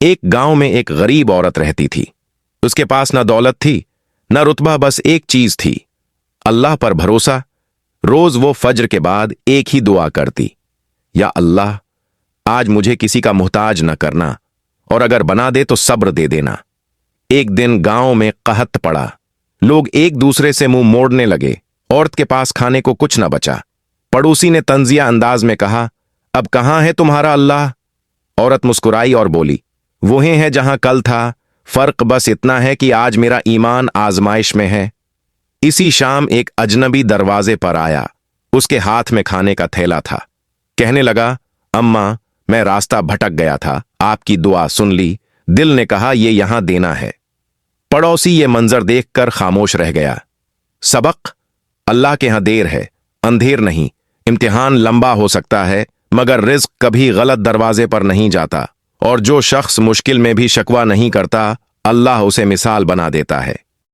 ایک گاؤں میں ایک غریب عورت رہتی تھی۔ اس کے پاس نہ دولت تھی نہ رتبہ، بس ایک چیز تھی، اللہ پر بھروسہ۔ روز وہ فجر کے بعد ایک ہی دعا کرتی، یا اللہ آج مجھے کسی کا محتاج نہ کرنا، اور اگر بنا دے تو صبر دے دینا۔ ایک دن گاؤں میں قحط پڑا، لوگ ایک دوسرے سے منہ موڑنے لگے، عورت کے پاس کھانے کو کچھ نہ بچا۔ پڑوسی نے طنزیہ انداز میں کہا، اب کہاں ہے تمہارا اللہ؟ عورت مسکرائی اور بولی، وہیں ہے جہاں کل تھا، فرق بس اتنا ہے کہ آج میرا ایمان آزمائش میں ہے۔ اسی شام ایک اجنبی دروازے پر آیا، اس کے ہاتھ میں کھانے کا تھیلا تھا۔ کہنے لگا، اماں میں راستہ بھٹک گیا تھا، آپ کی دعا سن لی، دل نے کہا یہ یہاں دینا ہے۔ پڑوسی یہ منظر دیکھ کر خاموش رہ گیا۔ سبق: اللہ کے ہاں دیر ہے، اندھیر نہیں۔ امتحان لمبا ہو سکتا ہے مگر رزق کبھی غلط دروازے پر نہیں جاتا، اور جو شخص مشکل میں بھی شکوہ نہیں کرتا، اللہ اسے مثال بنا دیتا ہے۔